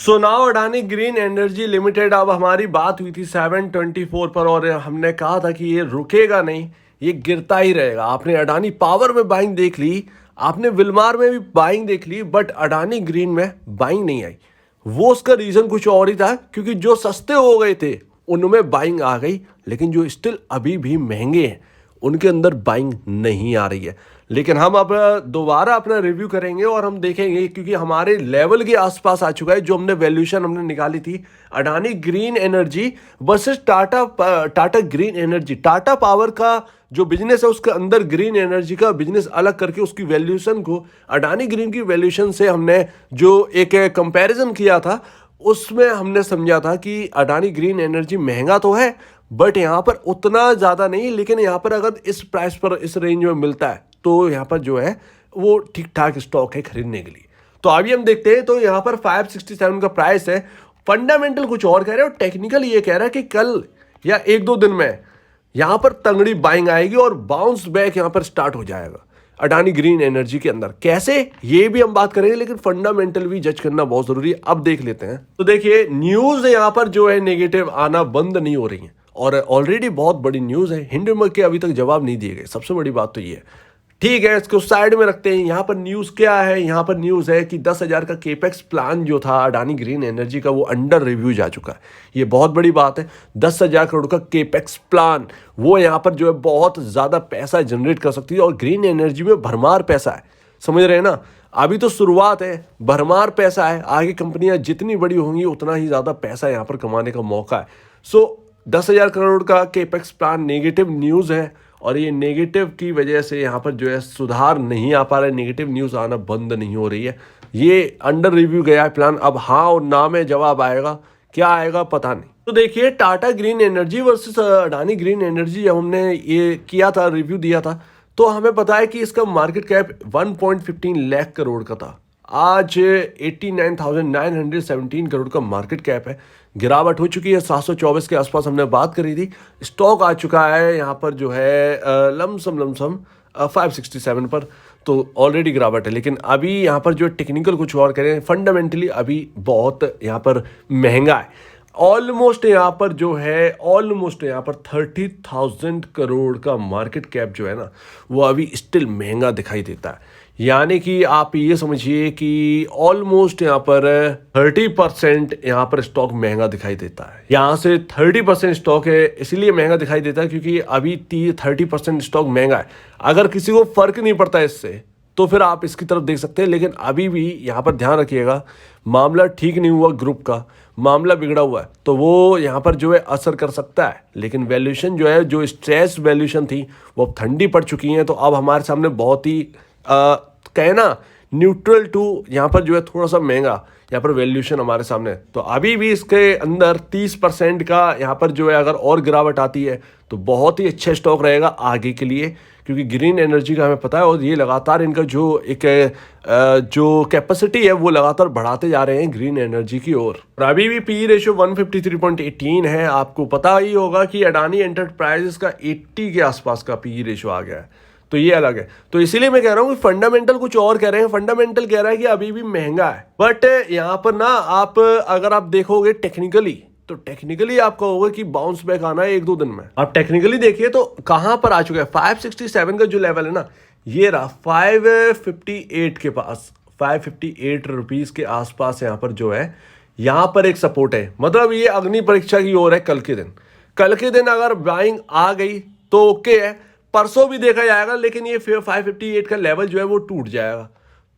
So now Adani green energy limited, अब हमारी बात हुई थी 724 पर और हमने कहा था कि ये रुकेगा नहीं, ये गिरता ही रहेगा। आपने अडानी पावर में बाइंग देख ली, आपने विलमार में भी बाइंग देख ली, बट अडानी ग्रीन में बाइंग नहीं आई। वो उसका रीजन कुछ और ही था, क्योंकि जो सस्ते हो गए थे उनमें बाइंग आ गई, लेकिन जो स्टिल अभी भी महंगे हैं उनके अंदर बाइंग नहीं आ रही है। लेकिन हम अब दोबारा अपना रिव्यू करेंगे और हम देखेंगे, क्योंकि हमारे लेवल के आसपास आ चुका है जो हमने वैल्यूएशन हमने निकाली थी Adani green energy versus Tata green energy. Tata power का जो बिजनेस है उसके अंदर ग्रीन एनर्जी का बिजनेस अलग करके उसकी वैल्यूएशन को अडानी ग्रीन की वैल्यूएशन से हमने जो एक कंपैरिजन किया था, उसमें हमने समझा था कि अडानी ग्रीन एनर्जी महंगा तो है बट यहाँ पर उतना ज़्यादा नहीं, लेकिन यहाँ पर अगर इस प्राइस पर इस रेंज में मिलता है तो यहाँ पर जो है वो ठीक ठाक स्टॉक है खरीदने के लिए। तो अभी हम देखते हैं, तो यहाँ पर 567 का प्राइस है। फंडामेंटल कुछ और कह रहे हैं और टेक्निकल ये कह रहा है कि कल या एक दो दिन में यहाँ पर तंगड़ी बाइंग आएगी और बाउंस बैक यहाँ पर स्टार्ट हो जाएगा अडानी ग्रीन एनर्जी के अंदर। कैसे, ये भी हम बात करेंगे, लेकिन फंडामेंटल भी जज करना बहुत जरूरी है। अब देख लेते हैं। तो देखिए, न्यूज यहाँ पर जो है नेगेटिव आना बंद नहीं हो रही है और ऑलरेडी बहुत बड़ी न्यूज है। हिंडनबर्ग के अभी तक जवाब नहीं दिए गए, सबसे बड़ी बात तो ये है। ठीक है, इसको साइड में रखते हैं। यहाँ पर न्यूज़ क्या है? यहाँ पर न्यूज़ है कि 10,000 का केपेक्स प्लान जो था अडानी ग्रीन एनर्जी का, वो अंडर रिव्यू जा चुका है। ये बहुत बड़ी बात है। 10,000 करोड़ का केपेक्स प्लान, वो यहाँ पर जो है बहुत ज़्यादा पैसा जनरेट कर सकती है और ग्रीन एनर्जी में भरमार पैसा है। समझ रहे हैं ना? अभी तो शुरुआत है, भरमार पैसा है। आगे कंपनियां जितनी बड़ी होंगी उतना ही ज़्यादा पैसा यहाँ पर कमाने का मौका है। सो 10,000 करोड़ का केपेक्स प्लान नेगेटिव न्यूज़ है और ये नेगेटिव की वजह से यहाँ पर जो है सुधार नहीं आ पा रहा है, नेगेटिव न्यूज़ आना बंद नहीं हो रही है। ये अंडर रिव्यू गया है प्लान। अब हाँ और ना में जवाब आएगा, क्या आएगा पता नहीं। तो देखिए, Tata green energy versus Adani green energy, जब हमने ये किया था, रिव्यू दिया था, तो हमें पता है कि इसका मार्केट कैप 1.15 लाख करोड़ का था। आज 89,917 करोड़ का मार्केट कैप है। गिरावट हो चुकी है 724 के आसपास, हमने बात करी थी। स्टॉक आ चुका है यहाँ पर जो है लमसम 567 पर, तो ऑलरेडी गिरावट है। लेकिन अभी यहाँ पर जो टेक्निकल कुछ और करें, फंडामेंटली अभी बहुत यहाँ पर महंगा है। ऑलमोस्ट यहाँ पर 30,000 करोड़ का मार्केट कैप जो है ना, वो अभी स्टिल महंगा दिखाई देता है। यानी कि आप ये समझिए कि ऑलमोस्ट यहाँ पर 30% यहाँ पर स्टॉक महंगा दिखाई देता है। यहाँ से 30% स्टॉक है, इसलिए महंगा दिखाई देता है क्योंकि अभी 30% स्टॉक महंगा है। अगर किसी को फर्क नहीं पड़ता इससे तो फिर आप इसकी तरफ देख सकते हैं। लेकिन अभी भी यहाँ पर ध्यान रखिएगा, मामला ठीक नहीं हुआ, ग्रुप का मामला बिगड़ा हुआ है, तो वो यहाँ पर जो है असर कर सकता है। लेकिन वैल्यूएशन जो है, जो स्ट्रेस वैल्यूएशन थी, वो अब ठंडी पड़ चुकी है। तो अब हमारे सामने बहुत ही कहना न्यूट्रल टू यहाँ पर जो है थोड़ा सा महंगा यहाँ पर वैल्यूएशन हमारे सामने है। तो अभी भी इसके अंदर 30% का यहाँ पर जो है अगर और गिरावट आती है तो बहुत ही अच्छा स्टॉक रहेगा आगे के लिए, क्योंकि ग्रीन एनर्जी का हमें पता है और ये लगातार इनका जो एक जो कैपेसिटी है वो लगातार बढ़ाते जा रहे हैं ग्रीन एनर्जी की ओर। और अभी भी पी रेशियो 153.18 है। आपको पता ही होगा कि अडानी एंटरप्राइजेस का 80 के आसपास का पी रेशियो आ गया है, तो ये अलग है। तो इसीलिए मैं कह रहा हूँ कि फंडामेंटल कुछ और कह रहे हैं। फंडामेंटल कह रहा है कि अभी भी महंगा है, बट यहाँ पर ना आप अगर आप देखोगे टेक्निकली, तो टेक्निकली आपका होगा कि बाउंस बैक आना है एक दो दिन में। आप टेक्निकली देखिए तो कहां पर आ चुका है। 567 का जो लेवल है ना, ये रहा 558 के पास, 558 रुपीज के आसपास यहाँ पर जो है, यहाँ पर एक सपोर्ट है। मतलब ये अग्नि परीक्षा की ओर है। कल के दिन अगर बाइंग आ गई तो ओके है, परसों भी देखा जाएगा, लेकिन ये 558 का लेवल जो है वो टूट जाएगा।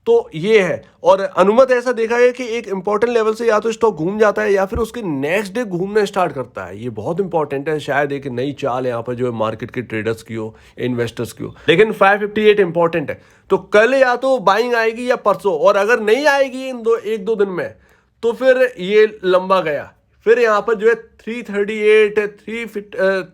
तो ये है। और अनुमत ऐसा देखा है कि एक इंपॉर्टेंट लेवल से या तो स्टॉक घूम जाता है या फिर उसके नेक्स्ट डे घूमना स्टार्ट करता है। ये बहुत इंपॉर्टेंट है। शायद एक नई चाल यहाँ पर जो है मार्केट के ट्रेडर्स की हो, इन्वेस्टर्स की हो। लेकिन 558 इंपॉर्टेंट है। तो कल या तो बाइंग आएगी या परसों, और अगर नहीं आएगी इन एक दो दिन में तो फिर ये लंबा गया। फिर यहाँ पर जो है 338,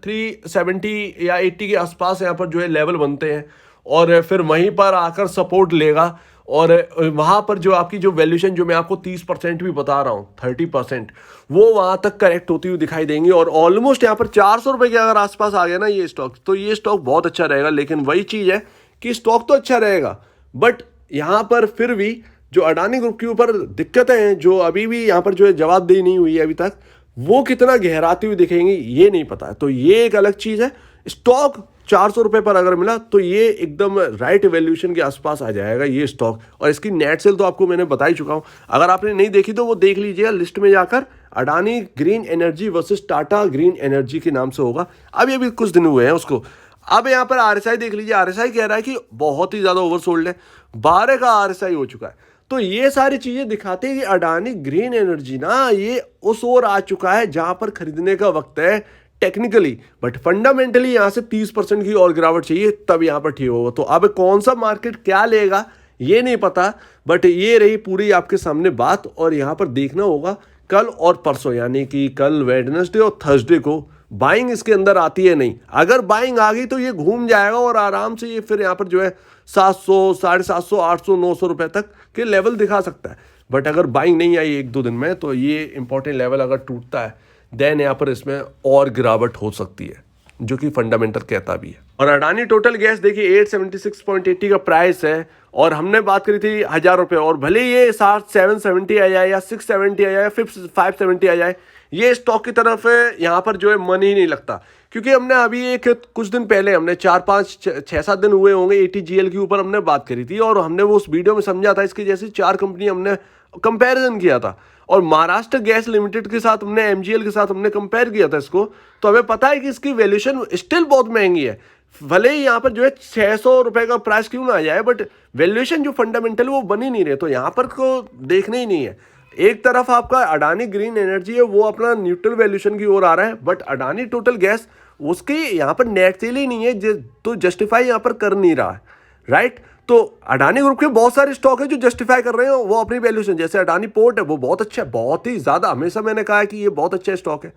370 या 80 के आसपास यहाँ पर जो है लेवल बनते हैं और फिर वहीं पर आकर सपोर्ट लेगा। और वहाँ पर जो आपकी जो वैल्यूएशन, जो मैं आपको 30% भी बता रहा हूँ, 30%, वो वहाँ तक करेक्ट होती हुई दिखाई देंगी। और ऑलमोस्ट यहाँ पर 400 रुपये के अगर आसपास आ गया ना ये स्टॉक, तो ये स्टॉक बहुत अच्छा रहेगा। लेकिन वही चीज़ है कि स्टॉक तो अच्छा रहेगा, बट यहाँ पर फिर भी जो अडानी ग्रुप के ऊपर दिक्कतें हैं, जो अभी भी यहाँ पर जो है जवाबदेही नहीं हुई है अभी तक, वो कितना गहराती हुई दिखेंगी ये नहीं पता है। तो ये एक अलग चीज़ है। स्टॉक 400 रुपये पर अगर मिला तो ये एकदम राइट वैल्यूएशन के आसपास आ जाएगा ये स्टॉक। और इसकी नेट सेल तो आपको मैंने बता ही चुका हूँ, अगर आपने नहीं देखी तो वो देख लीजिएगा लिस्ट में जाकर। Adani green energy versus Tata green energy के नाम से होगा। अब ये भी कुछ दिन हुए हैं उसको। अब यहाँ पर आरएसआई देख लीजिए, आरएसआई कह रहा है कि बहुत ही ज़्यादा ओवरसोल्ड है, 12 का आरएसआई हो चुका है। तो ये सारी चीज़ें दिखाते हैं कि अडानी ग्रीन एनर्जी ना ये उस ओर आ चुका है जहाँ पर खरीदने का वक्त है टेक्निकली, बट फंडामेंटली यहाँ से 30% की और गिरावट चाहिए तब यहाँ पर ठीक होगा। तो अब कौन सा मार्केट क्या लेगा ये नहीं पता, बट ये रही पूरी आपके सामने बात। और यहाँ पर देखना होगा कल और परसों, यानी कि कल वेडनेसडे और थर्सडे को बाइंग इसके अंदर आती है नहीं। अगर बाइंग आ गई तो ये घूम जाएगा और आराम से ये फिर यहाँ पर जो है 700, 750, 800, 900 रुपये तक के लेवल दिखा सकता है। बट अगर बाइंग नहीं आई एक दो दिन में तो ये इंपॉर्टेंट लेवल अगर टूटता है देन यहाँ पर इसमें और गिरावट हो सकती है, जो कि फंडामेंटल कहता भी है। और अडानी टोटल गैस देखिए 876.80 का प्राइस है, और हमने बात करी थी 1000 रुपये, और भले ये 770 आ जाए या 670 आ जाए या 570 आ जाए, ये स्टॉक की तरफ यहाँ पर जो है मन ही नहीं लगता। क्योंकि हमने अभी एक कुछ दिन पहले हमने 4-5-6-7 दिन हुए होंगे ATGL के ऊपर हमने बात करी थी, और हमने वो उस वीडियो में समझा था इसकी जैसे 4 कंपनी हमने कंपैरिजन किया था, और महाराष्ट्र गैस लिमिटेड के साथ हमने MGL के साथ हमने कंपेयर किया था इसको। तो हमें पता है कि इसकी वैल्यूएशन स्टिल बहुत महंगी है, भले ही यहाँ पर जो है 600 रुपये का प्राइस क्यों ना आ जाए, बट वैल्यूएशन जो फंडामेंटल वो बन ही नहीं रहे। तो यहाँ पर को देखना ही नहीं है। एक तरफ आपका अडानी ग्रीन एनर्जी है वो अपना न्यूट्रल वैल्यूएशन की ओर आ रहा है, बट अडानी टोटल गैस उसकी यहाँ पर नेट सेल ही नहीं है, तो जस्टिफाई यहाँ पर कर नहीं रहा है, राइट। तो अडानी ग्रुप के बहुत सारे स्टॉक है जो जस्टिफाई कर रहे हैं वो अपनी वैल्यूएशन। जैसे अडानी पोर्ट है वो बहुत अच्छा है, बहुत ही ज़्यादा, हमेशा मैंने कहा है कि ये बहुत अच्छा स्टॉक है।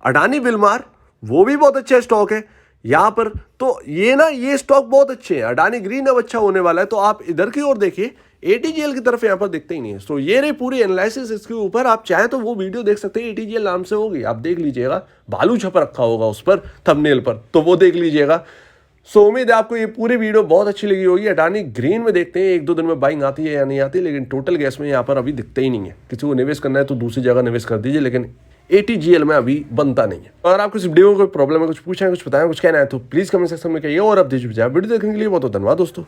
अडानी विलमार वो भी बहुत अच्छा स्टॉक है यहाँ पर। तो ये ना ये स्टॉक बहुत अच्छे हैं। अडानी ग्रीन अब अच्छा होने वाला है, तो आप इधर की ओर देखिए, ATGL की तरफ यहाँ पर दिखते ही नहीं है। तो ये रही पूरी एनालिसिस इसके ऊपर। आप चाहें तो वो वीडियो देख सकते हैं, ATGL नाम से होगी, आप देख लीजिएगा, भालू छप रखा होगा उस पर थंबनेल पर, तो वो देख लीजिएगा। सो उम्मीद है आपको ये पूरी वीडियो बहुत अच्छी लगी होगी। अडानी ग्रीन में देखते हैं एक दो दिन में बाइंग आती है या नहीं आती, लेकिन टोटल गैस में यहाँ पर अभी दिखते ही नहीं है। किसी को निवेश करना है तो दूसरी जगह निवेश कर दीजिए, लेकिन ATGL में अभी बनता नहीं है। अगर आपको इस वीडियो में कोई प्रॉब्लम है, कुछ पूछना है, कुछ बताएं, कुछ कहना है, तो प्लीज कमेंट सेक्शन में कहिए। और अब वीडियो देखने के लिए बहुत धन्यवाद दोस्तों।